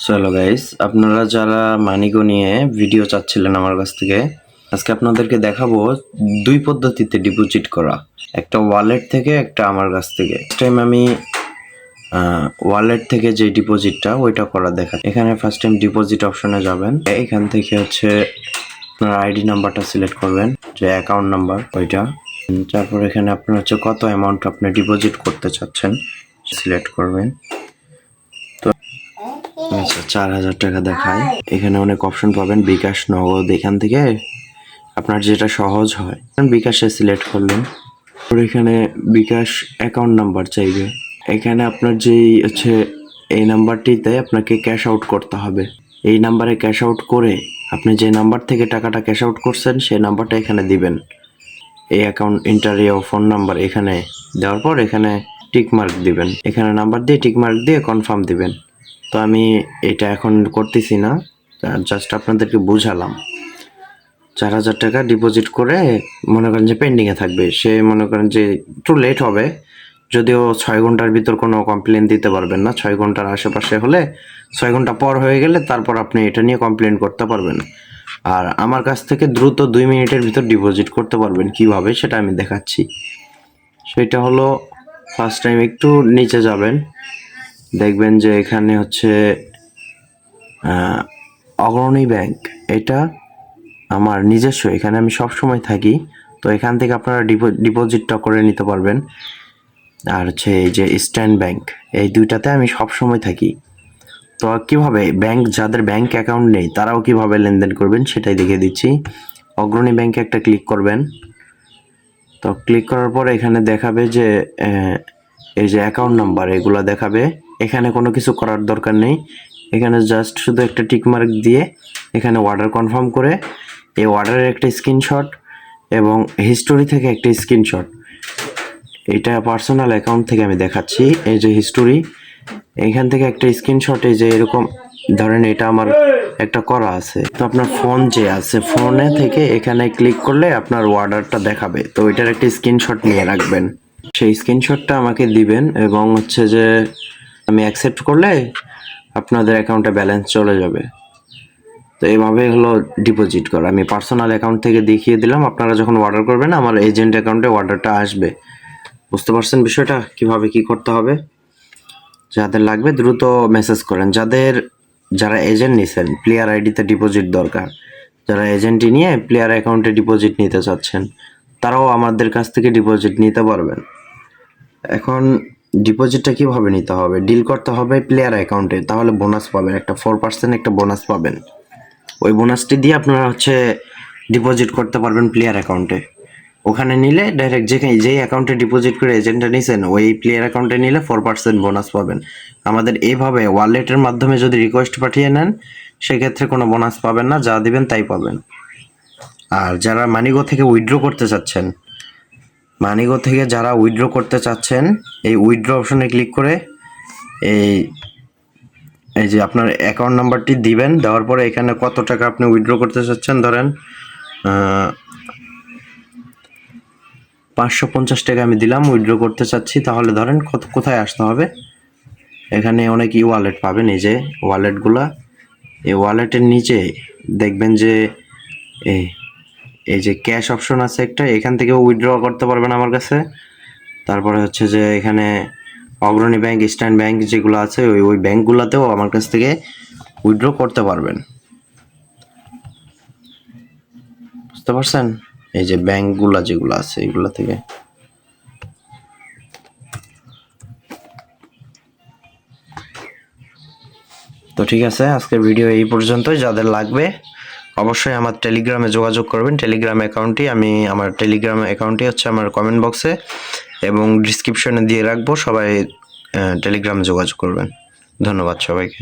চলো গাইস, আপনারা যারা মানিগো নিয়ে ভিডিও চাচ্ছিলেন আমার কাছ থেকে, আজকে আপনাদেরকে দেখাবো দুই পদ্ধতিতে ডিপোজিট করা, একটা ওয়ালেট থেকে, একটা আমার কাছ থেকে। ফার্স্ট টাইম আমি ওয়ালেট থেকে যে ডিপোজিটটা ওইটা করা দেখা। এখানে ফার্স্ট টাইম ডিপোজিট অপশনে যাবেন, এখান থেকে হচ্ছে আপনার আইডি নাম্বারটা সিলেক্ট করবেন, যে অ্যাকাউন্ট নাম্বার ওইটা। তারপর এখানে আপনার হচ্ছে কত অ্যামাউন্ট আপনি ডিপোজিট করতে চাচ্ছেন সিলেক্ট করবেন। আচ্ছা, 4,000 টাকা দেখায়। এখানে অনেক অপশন পাবেন, বিকাশ, নগদ। এখান থেকে আপনার যেটা সহজ হয় বিকাশে সিলেক্ট করলেন। এখানে বিকাশ অ্যাকাউন্ট নাম্বার চাইবে। এখানে আপনার যেই হচ্ছে এই নাম্বারটিতে আপনাকে ক্যাশ আউট করতে হবে। এই নাম্বারে ক্যাশ আউট করে আপনি যে নাম্বার থেকে টাকাটা ক্যাশ আউট করছেন সেই নাম্বারটা এখানে দিবেন। এই অ্যাকাউন্ট ইন্টারিও ফোন নাম্বার এখানে দেওয়ার পর এখানে টিক মার্ক দিবেন। এখানে নাম্বার দিয়ে টিক মার্ক দিয়ে কনফার্ম দিবেন। তো আমি এটা এখন করতেছি না, জাস্ট আপনাদেরকে বুঝালাম। 4,000 টাকা ডিপোজিট করে মনে করেন যে পেন্ডিংয়ে থাকবে, সে মনে করেন যে একটু লেট হবে, যদিও 6 ঘন্টার ভিতর কোনো কমপ্লেন দিতে পারবেন না। 6 ঘন্টার আশেপাশে হলে, 6 ঘন্টা পর হয়ে গেলে তারপর আপনি এটা নিয়ে কমপ্লেন করতে পারবেন। আর আমার কাছ থেকে দ্রুত 2 মিনিটের ভিতর ডিপোজিট করতে পারবেন কিভাবে সেটা আমি দেখাচ্ছি। সেটা হলো, ফার্স্ট টাইম একটু নিচে যাবেন, দেখবেন যে এখানে হচ্ছে অগ্রণী ব্যাংক। এটা আমার নিজস্ব, এখানে আমি সব সময় থাকি। তো এখান থেকে আপনারা ডিপোজিটটা করে নিতে পারবেন। আর হচ্ছে এই যে ইস্টার্ন ব্যাংক, এই দুইটাতে আমি সব সময় থাকি। তো কিভাবে যাদের ব্যাংক অ্যাকাউন্ট নেই তারাও কিভাবে লেনদেন করবেন সেটাই দেখিয়ে দিচ্ছি। অগ্রণী ব্যাংকে একটা ক্লিক করবেন। তো ক্লিক করার পর এখানে দেখাবে যে এই যে অ্যাকাউন্ট নাম্বার এগুলো দেখাবে। এখানে কোনো কিছু করার দরকার নেই, এখানে জাস্ট শুধু একটা টিক মার্ক দিয়ে এখানে অর্ডার কনফার্ম করে এই অর্ডারের একটা স্ক্রিনশট এবং হিস্টোরি থেকে একটা স্ক্রিনশট, এটা পার্সোনাল অ্যাকাউন্ট থেকে আমি দেখাচ্ছি। এই যে হিস্টোরি, এইখান থেকে একটা স্ক্রিনশট, এই যে এরকম ধরেন এটা আমার একটা করা আছে। তো আপনার ফোন যে আছে, ফোনে থেকে এখানে ক্লিক করলে আপনার অর্ডারটা দেখাবে। তো এটার একটা স্ক্রিনশট নিয়ে রাখবেন, সেই স্ক্রিনশটটা আমাকে দিবেন এবং হচ্ছে যে আমি অ্যাকসেপ্ট করলে আপনাদের অ্যাকাউন্টে ব্যালেন্স চলে যাবে। তো এইভাবে হলো ডিপোজিট করা। আমি পার্সোনাল অ্যাকাউন্ট থেকে দেখিয়ে দিলাম, আপনারা যখন অর্ডার করবেন আমার এজেন্ট অ্যাকাউন্টে অর্ডারটা আসবে। বুঝতে পারছেন বিষয়টা, কিভাবে কি করতে হবে? যাদের লাগবে দ্রুত মেসেজ করেন। যারা এজেন্ট নিছেন, প্লেয়ার আইডিতে ডিপোজিট দরকার, যারা এজেন্টই নিয়ে প্লেয়ার অ্যাকাউন্টে ডিপোজিট নিতে চাচ্ছেন তারাও আমাদের কাছ থেকে ডিপোজিট নিতে পারবেন। এখন ডিপোজিটটা কিভাবে নিতে হবে? ডিল করতে হবে প্লেয়ার অ্যাকাউন্টে, তাহলে বোনাস পাবেন, একটা 4% একটা বোনাস পাবেন। ওই বোনাসটি দিয়ে আপনারা হচ্ছে ডিপোজিট করতে পারবেন প্লেয়ার অ্যাকাউন্টে। ওখানে নিলে ডাইরেক্ট যেই অ্যাকাউন্টে ডিপোজিট করে এজেন্টটা নিছেন ওই প্লেয়ার অ্যাকাউন্টে নিলে 4% বোনাস পাবেন। আমাদের এইভাবে ওয়ালেটের মাধ্যমে যদি রিকোয়েস্ট পাঠিয়ে নেন সেক্ষেত্রে কোনো বোনাস পাবেন না, যা দিবেন তাই পাবেন। আর যারা মানিগো থেকে উইথড্র করতে চাচ্ছেন, এই উইথড্র অপশনে ক্লিক করে এই যে আপনার অ্যাকাউন্ট নাম্বারটি দিবেন, দেওয়ার পরে এখানে কত টাকা আপনি উইথড্র করতে চাচ্ছেন, ধরেন 550 টাকা আমি দিলাম, উইথড্র করতে চাচ্ছি। তাহলে ধরেন কোথায় আসতে হবে, এখানে অনেক ওয়ালেট পাবেন, এই যে ওয়ালেটগুলা, এই ওয়ালেটের নিচে দেখবেন যে এই যে ক্যাশ অপশন আছে একটা, এখান থেকেও উইথড্র করতে পারবেন আমার কাছে। তারপরে হচ্ছে যে এখানে অগ্রণী ব্যাংক, ইস্টার্ন ব্যাংক যেগুলো আছে ওই ব্যাংকগুলোতেও আমার কাছ থেকে উইথড্র করতে পারবেন। বুঝতে পারছেন? এই যে ব্যাংকগুলো যেগুলো আছে এগুলো থেকে। তো ঠিক আছে, আজকের ভিডিও এই পর্যন্তই। যাদের লাগবে অবশ্যই আমার টেলিগ্রামে যোগাযোগ করবেন। আমার টেলিগ্রাম অ্যাকাউন্টটি হচ্ছে আমার কমেন্ট বক্সে এবং ডিসক্রিপশনে দিয়ে রাখবো, সবাই টেলিগ্রামে যোগাযোগ করবেন। ধন্যবাদ সবাইকে।